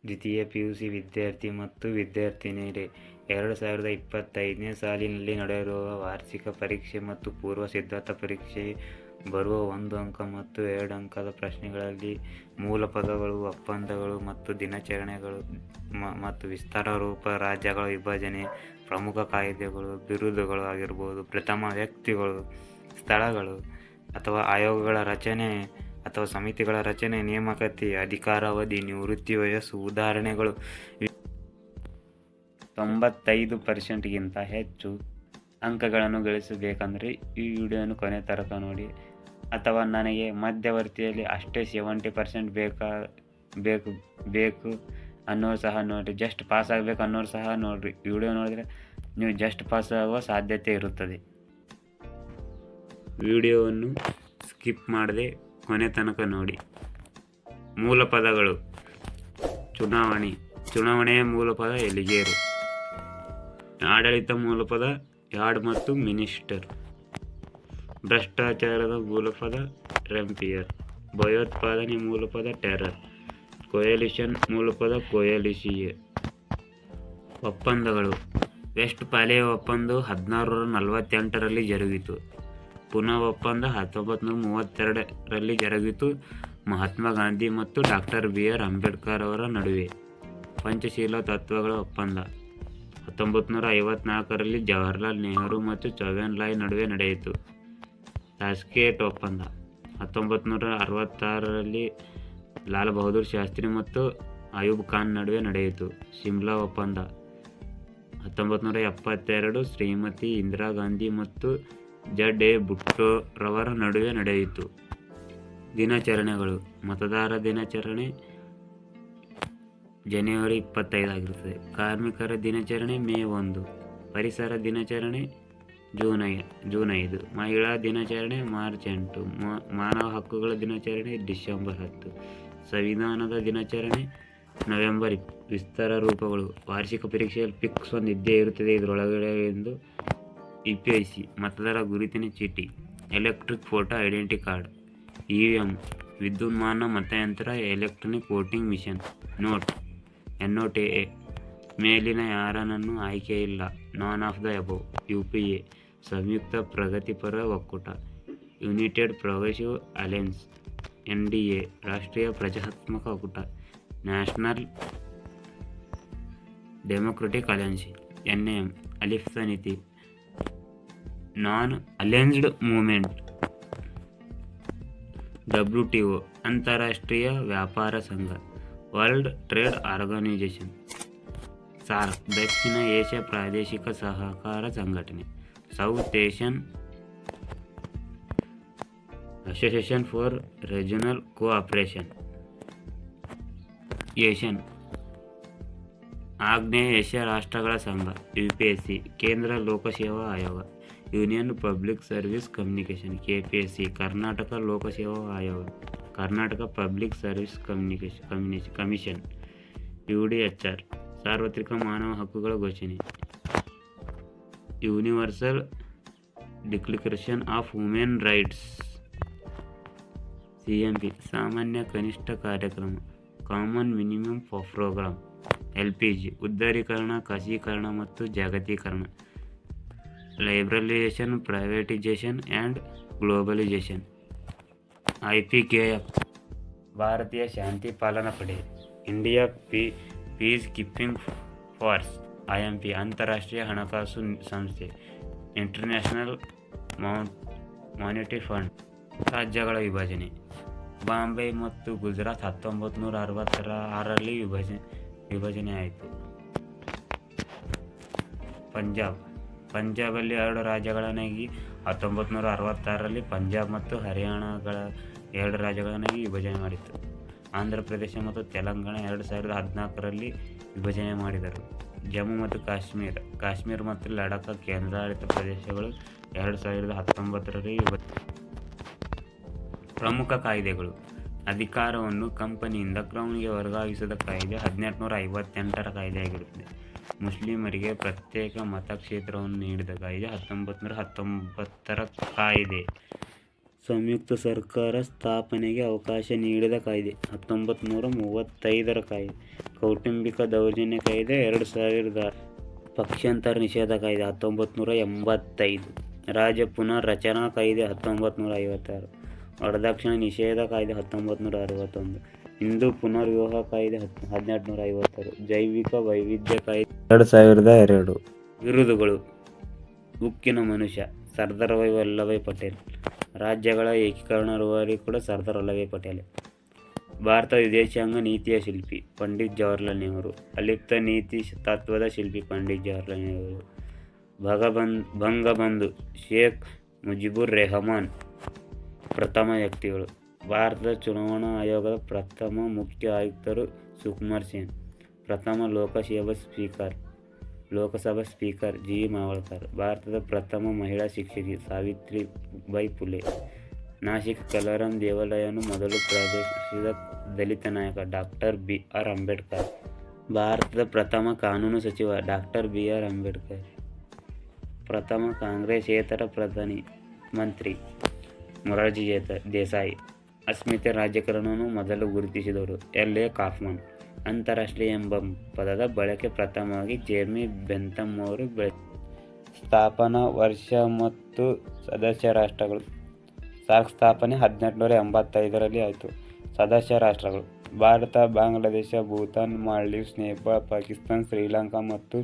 ದ್ವಿತೀಯ ಪಿಯುಸಿ ವಿದ್ಯಾರ್ಥಿ ಮತ್ತು ವಿದ್ಯಾರ್ಥಿನಿಯರೇ, 2025ನೇ ಸಾಲಿನಲ್ಲಿ ನಡೆಯಲಿರುವ ವಾರ್ಷಿಕ ಪರೀಕ್ಷೆ ಮತ್ತು ಪೂರ್ವ ಸಿದ್ಧತಾ ಪರೀಕ್ಷೆಗೆ ಬರುವ 1 ಅಂಕ ಮತ್ತು 2 ಅಂಕದ ಪ್ರಶ್ನೆಗಳಲ್ಲಿ ಮೂಲಪದಗಳು, ಒಪ್ಪಂದಗಳು ಮತ್ತು ದಿನಾಚರಣೆಗಳು ಮತ್ತು ವಿಸ್ತಾರ ರೂಪ, ರಾಜ್ಯಗಳ ವಿಭಜನೆ, ಪ್ರಮುಖ ಕಾಯ್ದೆಗಳು, ಬಿರುದುಗಳು ಆಗಿರಬಹುದು, ಪ್ರಥಮ ವ್ಯಕ್ತಿಗಳು, ಸ್ಥಳಗಳು ಅಥವಾ ಆಯೋಗಗಳ ರಚನೆ ಅಥವಾ ಸಮಿತಿಗಳ ರಚನೆ, ನೇಮಕಾತಿ, ಅಧಿಕಾರಾವಧಿ, ನಿವೃತ್ತಿ ವಯಸ್ಸು, ಉದಾಹರಣೆಗಳು. 95%ಗಿಂತ ಹೆಚ್ಚು ಅಂಕಗಳನ್ನು ಗಳಿಸಬೇಕಂದ್ರೆ ಈ ವಿಡಿಯೋನ ಕೊನೆ ತನಕ ನೋಡಿ. ಅಥವಾ ನನಗೆ ಮಧ್ಯವರ್ತಿಯಲ್ಲಿ ಅಷ್ಟೇ 70% ಬೇಕು ಅನ್ನೋರು ಸಹ ನೋಡಿರಿ. ಜಸ್ಟ್ ಪಾಸ್ ಆಗಬೇಕು ಅನ್ನೋರು ಸಹ ನೋಡಿರಿ. ವಿಡಿಯೋ ನೋಡಿದ್ರೆ ನೀವು ಜಸ್ಟ್ ಪಾಸ್ ಆಗುವ ಸಾಧ್ಯತೆ ಇರುತ್ತದೆ. ವಿಡಿಯೋವನ್ನು ಸ್ಕಿಪ್ ಮಾಡದೆ ಕೊನೆ ತನಕ ನೋಡಿ. ಮೂಲಪದಗಳು: ಚುನಾವಣೆಯ ಮೂಲಪದ ಎಲಿಗೇರು. ಆಡಳಿತ ಮೂಲಪದ ಯಾರ್ಡ್ ಮತ್ತು ಮಿನಿಸ್ಟರ್. ಭ್ರಷ್ಟಾಚಾರದ ಮೂಲಪದ ರೆಂಪಿಯರ್. ಭಯೋತ್ಪಾದನೆ ಮೂಲಪದ ಟೆರರ್. ಕೊಯಲಿಷನ್ ಮೂಲಪದ ಕೊಯಲಿಷಿಯೆ. ಒಪ್ಪಂದಗಳು: ವೆಸ್ಟ್ ಪಾಲಿಯಾ ಒಪ್ಪಂದವು 1648ರಲ್ಲಿ ಜರುಗಿತು. ಪೂನಾ ಒಪ್ಪಂದ 1932ರಲ್ಲಿ ಜರುಗಿತು. ಮಹಾತ್ಮ ಗಾಂಧಿ ಮತ್ತು ಡಾಕ್ಟರ್ ಬಿ.ಆರ್. ಅಂಬೇಡ್ಕರ್ ಅವರ ನಡುವೆ. ಪಂಚಶೀಲ ತತ್ವಗಳ ಒಪ್ಪಂದ 1954ರಲ್ಲಿ ಜವಾಹರ್ಲಾಲ್ ನೆಹರು ಮತ್ತು ಚೌವ್ಯಾನ್ ನಡುವೆ ನಡೆಯಿತು. ತಾಷ್ಕೆಂಟ್ ಒಪ್ಪಂದ 1966ರಲ್ಲಿ ಲಾಲ್ ಬಹದ್ದೂರ್ ಶಾಸ್ತ್ರಿ ಮತ್ತು ಅಯೂಬ್ ಖಾನ್ ನಡುವೆ ನಡೆಯಿತು. ಶಿಮ್ಲಾ ಒಪ್ಪಂದ 1972 ಶ್ರೀಮತಿ ಇಂದಿರಾ ಗಾಂಧಿ ಮತ್ತು ಜಡ್ ಎ ಭುಟ್ಟೋ ರವರ ನಡುವೆ ನಡೆಯಿತು. ದಿನಾಚರಣೆಗಳು: ಮತದಾರ ದಿನಾಚರಣೆ ಜನವರಿ 25 ಆಗಿರುತ್ತದೆ. ಕಾರ್ಮಿಕರ ದಿನಾಚರಣೆ ಮೇ 1. ಪರಿಸರ ದಿನಾಚರಣೆ ಜೂನ್ 5. ಮಹಿಳಾ ದಿನಾಚರಣೆ ಮಾರ್ಚ್ 8. ಮಾನವ ಹಕ್ಕುಗಳ ದಿನಾಚರಣೆ ಡಿಸೆಂಬರ್ 10. ಸಂವಿಧಾನದ ದಿನಾಚರಣೆ ನವೆಂಬರ್ 20. ವಿಸ್ತಾರ ರೂಪಗಳು: ವಾರ್ಷಿಕ ಪರೀಕ್ಷೆಯಲ್ಲಿ ಪಿಕ್ಸ್ ಒಂದು ಇದ್ದೇ ಇರುತ್ತದೆ ಇದರೊಳಗಡೆ ಎಂದು. EPIC ಮತದಾರ ಗುರುತಿನ ಚೀಟಿ. Electric photo identity card. EVM ವಿದ್ಯುನ್ಮಾನ ಮತಯಂತ್ರ, ಎಲೆಕ್ಟ್ರಾನಿಕ್ ವೋಟಿಂಗ್ ಮಿಷನ್. NOTA ಮೇಲಿನ ಯಾರನ್ನೂ ಆಯ್ಕೆ ಇಲ್ಲ, none of the above. UPA ಸಂಯುಕ್ತ ಪ್ರಗತಿಪರ ಒಕ್ಕೂಟ. United progressive alliance. NDA ರಾಷ್ಟ್ರೀಯ ಪ್ರಜಾಸತ್ತಾತ್ಮಕ ಒಕ್ಕೂಟ. National democratic alliance. NAM ಅಲಿಫ್ ಸಮಿತಿ. Non aligned movement. WTO ಅಂತಾರಾಷ್ಟ್ರೀಯ ವ್ಯಾಪಾರ ಸಂಘ. World trade organisation. SAARC ದಕ್ಷಿಣ ಏಷ್ಯಾ ಪ್ರಾದೇಶಿಕ ಸಹಕಾರ ಸಂಘಟನೆ. South Asian association for regional cooperation. ASEAN ಆಗ್ನೇಯ ಏಷ್ಯಾ ರಾಷ್ಟ್ರಗಳ ಸಂಘ. UPSC ಕೇಂದ್ರ ಲೋಕಸೇವಾ ಆಯೋಗ. Union public service communication. KPSC Karnataka ಲೋಕಸೇವಾ ಆಯೋಗ. Karnataka public service commission. UDHR ಸಾರ್ವತ್ರಿಕ ಮಾನವ ಹಕ್ಕುಗಳ ಘೋಷಣೆ. Universal declaration of human rights. CMP ಸಾಮಾನ್ಯ ಕನಿಷ್ಠ ಕಾರ್ಯಕ್ರಮ. Common minimum programme. LPG ಉದಾರೀಕರಣ, ಖಾಸಗೀಕರಣ ಮತ್ತು ಜಾಗತೀಕರಣ. Liberalisation, privatisation and globalisation. IPKF ಭಾರತೀಯ ಶಾಂತಿ ಪಾಲನಾ ಪಡೆ. India peacekeeping force. IMF ಅಂತಾರಾಷ್ಟ್ರೀಯ ಹಣಕಾಸು ಸಂಸ್ಥೆ. International monetary fund. ರಾಜ್ಯಗಳ ವಿಭಜನೆ. ಬಾಂಬೆ ಮತ್ತು ಗುಜರಾತ್ 1966ರಲ್ಲಿ ವಿಭಜನೆ ಆಯಿತು. ಪಂಜಾಬಲ್ಲಿ 2 ರಾಜ್ಯಗಳನ್ನಾಗಿ 1966ರಲ್ಲಿ ಪಂಜಾಬ್ ಮತ್ತು ಹರಿಯಾಣಗಳ 2 ರಾಜ್ಯಗಳನ್ನಾಗಿ ವಿಭಜನೆ ಮಾಡಿತು. ಆಂಧ್ರ ಪ್ರದೇಶ ಮತ್ತು ತೆಲಂಗಾಣ 2014ರಲ್ಲಿ ವಿಭಜನೆ ಮಾಡಿದರು. ಜಮ್ಮು ಮತ್ತು ಕಾಶ್ಮೀರ ಮತ್ತು ಲಡಾಖ್ ಕೇಂದ್ರಾಡಳಿತ ಪ್ರದೇಶಗಳು 2019ರಲ್ಲಿ ಪ್ರಮುಖ ಕಾಯ್ದೆಗಳು. ಅಧಿಕಾರವನ್ನು ಕಂಪನಿಯಿಂದ ಕ್ರೌನ್ಗೆ ವರ್ಗಾಯಿಸಿದ ಕಾಯ್ದೆ 1858ರ ಕಾಯ್ದೆಯಾಗಿರುತ್ತದೆ. ಮುಸ್ಲಿಮರಿಗೆ ಪ್ರತ್ಯೇಕ ಮತಕ್ಷೇತ್ರವನ್ನು ನೀಡಿದ ಕಾಯ್ದೆ 1919ರ ಕಾಯ್ದೆ. ಸಂಯುಕ್ತ ಸರ್ಕಾರ ಸ್ಥಾಪನೆಗೆ ಅವಕಾಶ ನೀಡಿದ ಕಾಯ್ದೆ 1935 ಕಾಯ್ದೆ. ಕೌಟುಂಬಿಕ ದೌರ್ಜನ್ಯ ಕಾಯ್ದೆ 2006. ಪಕ್ಷಾಂತರ ನಿಷೇಧ ಕಾಯ್ದೆ 1985. ರಾಜ್ಯ ಪುನರ್ರಚನಾ ಕಾಯ್ದೆ 1956. ವರದಕ್ಷಿಣೆ ನಿಷೇಧ ಕಾಯ್ದೆ 1961. ಹಿಂದೂ ಪುನರ್ವಿವಾಹ ಕಾಯ್ದೆ 1856. ಜೈವಿಕ ವೈವಿಧ್ಯ ಕಾಯ್ದೆ 2002. ಬಿರುದುಗಳು: ಉಕ್ಕಿನ ಮನುಷ್ಯ ಸರ್ದಾರ್ ವಲ್ಲಭಾಯ್ ಪಟೇಲ್. ರಾಜ್ಯಗಳ ಏಕೀಕರಣ ರೂವಾರಿ ಕೂಡ ಸರ್ದಾರ್ ವಲ್ಲಭಾಯ್ ಪಟೇಲ್. ಭಾರತ ವಿದೇಶಾಂಗ ನೀತಿಯ ಶಿಲ್ಪಿ ಪಂಡಿತ್ ಜವಾಹರ್ಲಾಲ್ ನೆಹರು. ಅಲಿಪ್ತ ನೀತಿ ತತ್ವದ ಶಿಲ್ಪಿ ಪಂಡಿತ್ ಜವಾಹರ್ಲಾಲ್ ನೆಹರು. ಬಂಗಬಂಧು ಶೇಖ್ ಮುಜಿಬುರ್ ರೆಹಮಾನ್. ಪ್ರಥಮ ವ್ಯಕ್ತಿಗಳು: ಭಾರತದ ಚುನಾವಣಾ ಆಯೋಗದ ಪ್ರಥಮ ಮುಖ್ಯ ಆಯುಕ್ತರು ಸುಕುಮಾರ್ ಸೇನ್. ಪ್ರಥಮ ಲೋಕಸಭಾ ಸ್ಪೀಕರ್ ಜಿ. ಮಾವಳ್ಕರ್. ಭಾರತದ ಪ್ರಥಮ ಮಹಿಳಾ ಶಿಕ್ಷಕಿ ಸಾವಿತ್ರಿಬಾಯಿ ಫುಲೆ. ನಾಸಿಕ್ ಕಲಾರಾಮ್ ದೇವಾಲಯವನ್ನು ಮೊದಲು ಪ್ರತಿಷ್ಠಿಸಿದ ದಲಿತ ನಾಯಕ ಡಾಕ್ಟರ್ ಬಿ. ಆರ್. ಅಂಬೇಡ್ಕರ್. ಭಾರತದ ಪ್ರಥಮ ಕಾನೂನು ಸಚಿವ ಡಾಕ್ಟರ್ ಬಿ. ಆರ್. ಅಂಬೇಡ್ಕರ್. ಪ್ರಥಮ ಕಾಂಗ್ರೆಸ್ಸೇತರ ಪ್ರಧಾನಿ ಮಂತ್ರಿ ಮೊರಾರ್ಜಿ ದೇಸಾಯಿ. ಅಸ್ಮಿತೆ ರಾಜಕಾರಣವನ್ನು ಮೊದಲು ಗುರುತಿಸಿದವರು ಎಲ್. ಎ. ಕಾಫ್ಮನ್. ಅಂತಾರಾಷ್ಟ್ರೀಯ ಎಂಬ ಪದದ ಬಳಕೆ ಪ್ರಥಮವಾಗಿ ಜೆರ್ಮಿ ಬೆಂಥಮ್ ಅವರು ಸ್ಥಾಪನಾ ವರ್ಷ ಮತ್ತು ಸದಸ್ಯ ರಾಷ್ಟ್ರಗಳು. ಸಾರ್ಕ್ ಸ್ಥಾಪನೆ 1885ರಲ್ಲಿ ಆಯಿತು. ಸದಸ್ಯ ರಾಷ್ಟ್ರಗಳು: ಭಾರತ, ಬಾಂಗ್ಲಾದೇಶ, ಭೂತಾನ್, ಮಾಲ್ಡೀವ್ಸ್, ನೇಪಾಳ, ಪಾಕಿಸ್ತಾನ, ಶ್ರೀಲಂಕಾ ಮತ್ತು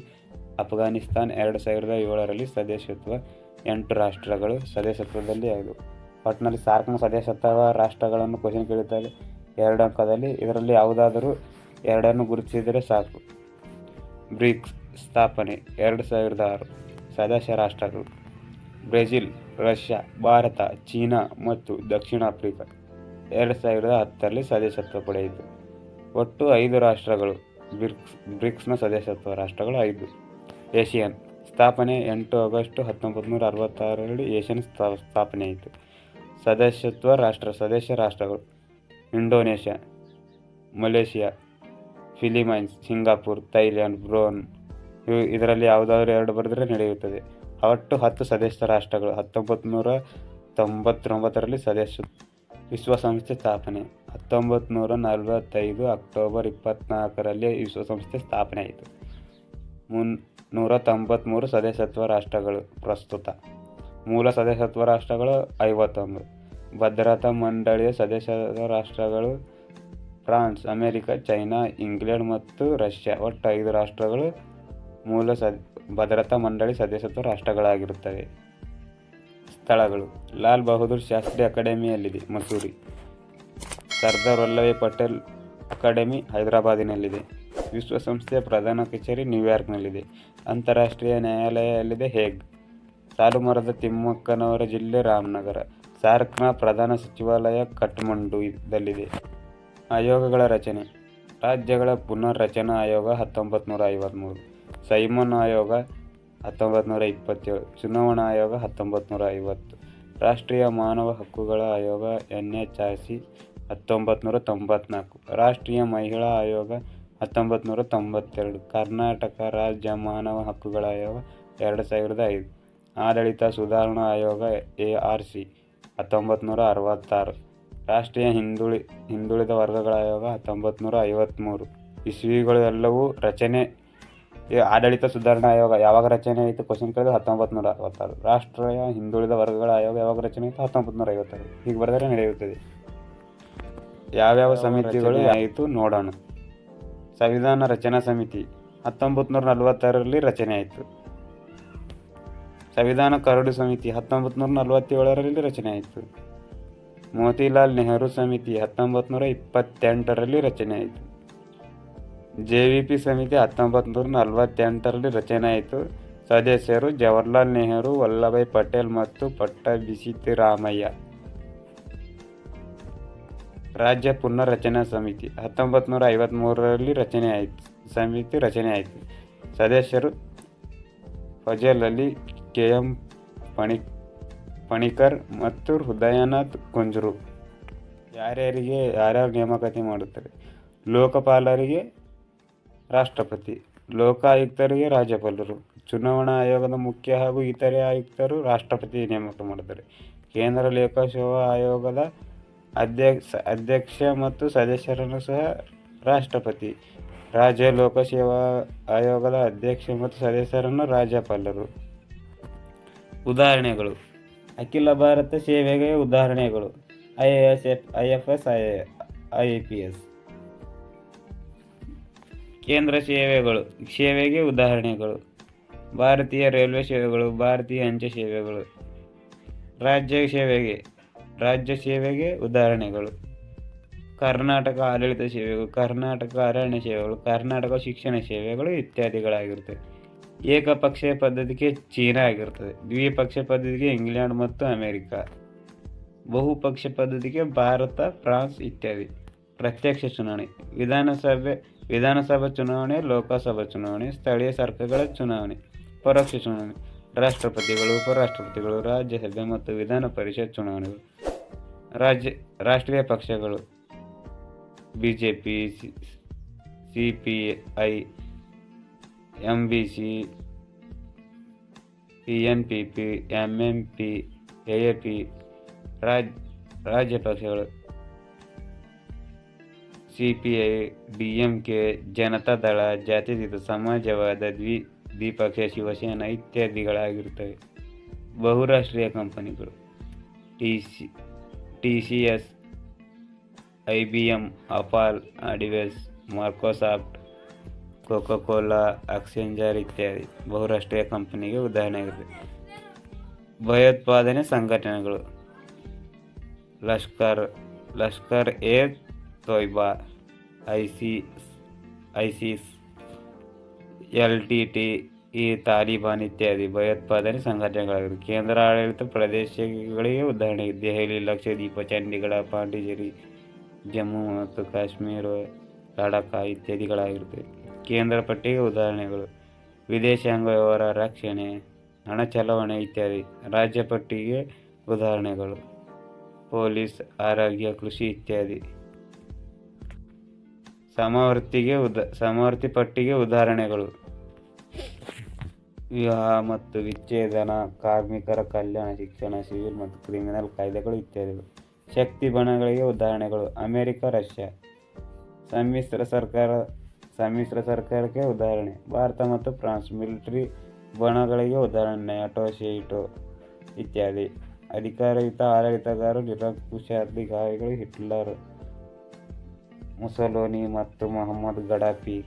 ಅಫ್ಘಾನಿಸ್ತಾನ. 2007ರಲ್ಲಿ ಸದಸ್ಯತ್ವ. 8 ರಾಷ್ಟ್ರಗಳು ಸದಸ್ಯತ್ವದಲ್ಲಿ ಆದವು. ಒಟ್ಟಿನಲ್ಲಿ ಸಾರ್ಕ್ನ ಸದಸ್ಯತ್ವ ರಾಷ್ಟ್ರಗಳನ್ನು ಕ್ವಶನ್ ಕೇಳಿದ್ದಾರೆ 2 ಅಂಕದಲ್ಲಿ. ಇದರಲ್ಲಿ ಯಾವುದಾದರೂ 2 ಗುರುತಿಸಿದರೆ ಸಾಕು. ಬ್ರಿಕ್ಸ್ ಸ್ಥಾಪನೆ 2006. ಸದಸ್ಯ ರಾಷ್ಟ್ರಗಳು: ಬ್ರೆಜಿಲ್, ರಷ್ಯಾ, ಭಾರತ, ಚೀನಾ ಮತ್ತು ದಕ್ಷಿಣ ಆಫ್ರಿಕಾ. 2010ರಲ್ಲಿ ಸದಸ್ಯತ್ವ ಪಡೆಯಿತು. ಒಟ್ಟು 5 ರಾಷ್ಟ್ರಗಳು. ಬ್ರಿಕ್ಸ್ನ ಸದಸ್ಯತ್ವ ರಾಷ್ಟ್ರಗಳು 5. ಏಷಿಯನ್ ಸ್ಥಾಪನೆ 8 ಆಗಸ್ಟ್ 1966ರಲ್ಲಿ ಏಷ್ಯನ್ ಸ್ಥಾಪನೆಯಾಯಿತು. ಸದಸ್ಯ ರಾಷ್ಟ್ರಗಳು: Indonesia, Malaysia, Philippines, Singapore, Thailand, Brunei. ಇದರಲ್ಲಿ ಯಾವುದಾದರೂ 2 ಬರೆದರೆ ನಡೆಯುತ್ತದೆ. ಒಟ್ಟು 10 ಸದಸ್ಯ ರಾಷ್ಟ್ರಗಳು. 1999ರಲ್ಲಿ ವಿಶ್ವಸಂಸ್ಥೆ ಸ್ಥಾಪನೆ. 1945 ಅಕ್ಟೋಬರ್ 24ರಲ್ಲಿ ವಿಶ್ವಸಂಸ್ಥೆ ಸ್ಥಾಪನೆಯಾಯಿತು. 393 ಸದಸ್ಯತ್ವ ರಾಷ್ಟ್ರಗಳು ಪ್ರಸ್ತುತ. ಮೂಲ ಸದಸ್ಯತ್ವ ರಾಷ್ಟ್ರಗಳು 51. ಭದ್ರತಾ ಮಂಡಳಿಯ ಸದಸ್ಯ ರಾಷ್ಟ್ರಗಳು ಫ್ರಾನ್ಸ್, ಅಮೆರಿಕ, ಚೈನಾ, ಇಂಗ್ಲೆಂಡ್ ಮತ್ತು ರಷ್ಯಾ. ಒಟ್ಟು 5 ರಾಷ್ಟ್ರಗಳು ಮೂಲ ಭದ್ರತಾ ಮಂಡಳಿ ಸದಸ್ಯತ್ವ ರಾಷ್ಟ್ರಗಳಾಗಿರುತ್ತವೆ. ಸ್ಥಳಗಳು: ಲಾಲ್ ಬಹದ್ದೂರ್ ಶಾಸ್ತ್ರಿ ಅಕಾಡೆಮಿಯಲ್ಲಿದೆ, ಮಸೂರಿ. ಸರ್ದಾರ್ ವಲ್ಲಭಾಯ್ ಪಟೇಲ್ ಅಕಾಡೆಮಿ, ಹೈದರಾಬಾದಿನಲ್ಲಿದೆ. ವಿಶ್ವಸಂಸ್ಥೆಯ ಪ್ರಧಾನ ಕಚೇರಿ ನ್ಯೂಯಾರ್ಕ್ನಲ್ಲಿದೆ. ಅಂತಾರಾಷ್ಟ್ರೀಯ ನ್ಯಾಯಾಲಯ ಎಲ್ಲಿದೆ? ಹೇಗ್. ಸಾಲುಮರದ ತಿಮ್ಮಕ್ಕನವರ ಜಿಲ್ಲೆ ರಾಮನಗರ. ಸಾರ್ಕ್ನ ಪ್ರಧಾನ ಸಚಿವಾಲಯ ಕಠ್ಮಂಡುದಲ್ಲಿದೆ. ಆಯೋಗಗಳ ರಚನೆ: ರಾಜ್ಯಗಳ ಪುನರ್ರಚನಾ ಆಯೋಗ 1953. ಸೈಮನ್ ಆಯೋಗ 1927. ಚುನಾವಣಾ ಆಯೋಗ 1950. ರಾಷ್ಟ್ರೀಯ ಮಾನವ ಹಕ್ಕುಗಳ ಆಯೋಗ NHRC 1994. ರಾಷ್ಟ್ರೀಯ ಮಹಿಳಾ ಆಯೋಗ 1992. ಕರ್ನಾಟಕ ರಾಜ್ಯ ಮಾನವ ಹಕ್ಕುಗಳ ಆಯೋಗ 2005. ಆಡಳಿತ ಸುಧಾರಣಾ ಆಯೋಗ ARC 1966. ರಾಷ್ಟ್ರೀಯ ಹಿಂದುಳಿದ ವರ್ಗಗಳ ಆಯೋಗ 1953 ಇಸ್ವಿಗಳು ಎಲ್ಲವೂ ರಚನೆ. ಆಡಳಿತ ಸುಧಾರಣಾ ಆಯೋಗ ಯಾವಾಗ ರಚನೆ ಆಯಿತು? ಕ್ವಶನ್ ಕೇಳಿದ್ರೆ 1966. ರಾಷ್ಟ್ರೀಯ ಹಿಂದುಳಿದ ವರ್ಗಗಳ ಆಯೋಗ ಯಾವಾಗ ರಚನೆ ಆಯಿತು? 1956. ಹೀಗೆ ಬರೆದರೆ ನಡೆಯುತ್ತದೆ. ಯಾವ್ಯಾವ ಸಮಿತಿಗಳು ಆಯಿತು ನೋಡೋಣ. ಸಂವಿಧಾನ ರಚನಾ ಸಮಿತಿ 1946ರಲ್ಲಿ ರಚನೆ ಆಯಿತು. ಸಂವಿಧಾನ ಕರಡು ಸಮಿತಿ 1947ರಲ್ಲಿ ರಚನೆ ಆಯಿತು. ಮೋತಿಲಾಲ್ ನೆಹರು ಸಮಿತಿ 1928ರಲ್ಲಿ ರಚನೆ ಆಯಿತು. JVP ಸಮಿತಿ 1948ರಲ್ಲಿ ರಚನೆ ಆಯಿತು. ಸದಸ್ಯರು ಜವಾಹರ್ಲಾಲ್ ನೆಹರು, ವಲ್ಲಭಾಯ್ ಪಟೇಲ್ ಮತ್ತು ಪಟ್ಟಭಿಸಿರಾಮಯ್ಯ. ರಾಜ್ಯ ಪುನರ್ರಚನಾ ಸಮಿತಿ 1953ರಲ್ಲಿ ಸಮಿತಿ ರಚನೆ ಆಯಿತು. ಸದಸ್ಯರು ಫಜಲ್ ಅಲಿ, KM ಪಣಿಕ್ಕರ್ ಮತ್ತು ಹೃದಯನಾಥ್ ಕುಂಜ್ರು. ಯಾರ್ಯಾರು ನೇಮಕಾತಿ ಮಾಡುತ್ತಾರೆ? ಲೋಕಪಾಲರಿಗೆ ರಾಷ್ಟ್ರಪತಿ, ಲೋಕಾಯುಕ್ತರಿಗೆ ರಾಜ್ಯಪಾಲರು, ಚುನಾವಣಾ ಆಯೋಗದ ಮುಖ್ಯ ಹಾಗೂ ಇತರೆ ಆಯುಕ್ತರು ರಾಷ್ಟ್ರಪತಿ ನೇಮಕ ಮಾಡುತ್ತಾರೆ. ಕೇಂದ್ರ ಲೋಕಸೇವಾ ಆಯೋಗದ ಅಧ್ಯಕ್ಷ ಮತ್ತು ಸದಸ್ಯರನ್ನು ಸಹ ರಾಷ್ಟ್ರಪತಿ. ರಾಜ್ಯ ಲೋಕಸೇವಾ ಆಯೋಗದ ಅಧ್ಯಕ್ಷ ಮತ್ತು ಸದಸ್ಯರನ್ನು ರಾಜ್ಯಪಾಲರು. ಉದಾಹರಣೆಗಳು: ಅಖಿಲ ಭಾರತ ಸೇವೆಗೆ ಉದಾಹರಣೆಗಳು: IAS, IFS, IPS. ಕೇಂದ್ರ ಸೇವೆಗೆ ಉದಾಹರಣೆಗಳು: ಭಾರತೀಯ ರೈಲ್ವೆ ಸೇವೆಗಳು, ಭಾರತೀಯ ಅಂಚೆ ಸೇವೆಗಳು. ರಾಜ್ಯ ಸೇವೆಗೆ ಉದಾಹರಣೆಗಳು: ಕರ್ನಾಟಕ ಆಡಳಿತ ಸೇವೆಗಳು, ಕರ್ನಾಟಕ ಅರಣ್ಯ ಸೇವೆಗಳು, ಕರ್ನಾಟಕ ಶಿಕ್ಷಣ ಸೇವೆಗಳು ಇತ್ಯಾದಿಗಳಾಗಿರುತ್ತವೆ. ಏಕಪಕ್ಷೀಯ ಪದ್ಧತಿಗೆ ಚೀನಾ ಆಗಿರುತ್ತದೆ. ದ್ವಿಪಕ್ಷೀಯ ಪದ್ಧತಿಗೆ ಇಂಗ್ಲೆಂಡ್ ಮತ್ತು ಅಮೆರಿಕ. ಬಹುಪಕ್ಷೀಯ ಪದ್ಧತಿಗೆ ಭಾರತ, ಫ್ರಾನ್ಸ್ ಇತ್ಯಾದಿ. ಪ್ರತ್ಯಕ್ಷ ಚುನಾವಣೆ: ವಿಧಾನಸಭಾ ಚುನಾವಣೆ, ಲೋಕಸಭಾ ಚುನಾವಣೆ, ಸ್ಥಳೀಯ ಸರ್ಕಾರಗಳ ಚುನಾವಣೆ. ಪರೋಕ್ಷ ಚುನಾವಣೆ: ರಾಷ್ಟ್ರಪತಿಗಳು, ಉಪರಾಷ್ಟ್ರಪತಿಗಳು, ರಾಜ್ಯಸಭೆ ಮತ್ತು ವಿಧಾನ ಪರಿಷತ್ ಚುನಾವಣೆಗಳು. ರಾಷ್ಟ್ರೀಯ ಪಕ್ಷಗಳು: BJP, CPI, MBC, PNPP, MMP, AAP. ರಾಜ್ಯ ಪಕ್ಷಗಳು: ಸಿಪಿಐ, ಡಿಎಂಕೆ, ಜನತಾದಳ, ಜಾತ್ಯತೀತ ಸಮಾಜವಾದ, ದ್ವಿಪಕ್ಷೀಯ, ಶಿವಸೇನಾ ಇತ್ಯಾದಿಗಳಾಗಿರುತ್ತವೆ. ಬಹುರಾಷ್ಟ್ರೀಯ ಕಂಪನಿಗಳು: TCS, IBM, Apple, Adidas, Microsoft, Coca Cola, Accenture ಇತ್ಯಾದಿ ಬಹುರಾಷ್ಟ್ರೀಯ ಕಂಪನಿಗೆ ಉದಾಹರಣೆಯಾಗಿವೆ. ಭಯೋತ್ಪಾದನೆ ಸಂಘಟನೆಗಳು: ಲಷ್ಕರ್ ಎ ತೊಯ್ಬಾ, ಐಸಿಸ್, ಎಲ್ಟಿಟಿಇ, ತಾಲಿಬಾನ್ ಇತ್ಯಾದಿ ಭಯೋತ್ಪಾದನೆ ಸಂಘಟನೆಗಳಾಗಿವೆ. ಕೇಂದ್ರಾಡಳಿತ ಪ್ರದೇಶಗಳಿಗೆ ಉದಾಹರಣೆ: ದೆಹಲಿ, ಲಕ್ಷದ್ವೀಪ, ಚಂಡೀಗಢ, ಪಾಂಡಿಚೇರಿ, ಜಮ್ಮು ಮತ್ತು ಕಾಶ್ಮೀರ, ಲಡಾಖ್ ಇತ್ಯಾದಿಗಳಾಗಿರುತ್ತವೆ. ಕೇಂದ್ರ ಪಟ್ಟಿಗೆ ಉದಾಹರಣೆಗಳು: ವಿದೇಶಾಂಗ ವ್ಯವಹಾರ, ರಕ್ಷಣೆ, ಹಣ ಚಲಾವಣೆ ಇತ್ಯಾದಿ. ರಾಜ್ಯ ಪಟ್ಟಿಗೆ ಉದಾಹರಣೆಗಳು: ಪೊಲೀಸ್, ಆರೋಗ್ಯ, ಕೃಷಿ ಇತ್ಯಾದಿ. ಸಮವರ್ತಿ ಪಟ್ಟಿಗೆ ಉದಾಹರಣೆಗಳು: ವಿವಾಹ ಮತ್ತು ವಿಚ್ಛೇದನ, ಕಾರ್ಮಿಕರ ಕಲ್ಯಾಣ, ಶಿಕ್ಷಣ, ಸಿವಿಲ್ ಮತ್ತು ಕ್ರಿಮಿನಲ್ ಕಾಯ್ದೆಗಳು ಇತ್ಯಾದಿಗಳು. ಶಕ್ತಿ ಬಣಗಳಿಗೆ ಉದಾಹರಣೆಗಳು: ಅಮೆರಿಕ, ರಷ್ಯಾ. ಸಮ್ಮಿಶ್ರ ಸರ್ಕಾರಕ್ಕೆ ಉದಾಹರಣೆ: ಭಾರತ ಮತ್ತು ಫ್ರಾನ್ಸ್. ಮಿಲಿಟರಿ ಬಣಗಳಿಗೆ ಉದಾಹರಣೆ: ನ್ಯಾಟೋ, ಸೇಟೋ ಇತ್ಯಾದಿ. ಅಧಿಕಾರಯುತ ಆಡಳಿತಗಾರರು: ನಿರಂಕುಶಾಧಿಕಾರಿಗಳು, ಹಿಟ್ಲರ್, ಮುಸೊಲಿನಿ ಮತ್ತು ಮೊಹಮ್ಮದ್ ಗಡಾಫಿ.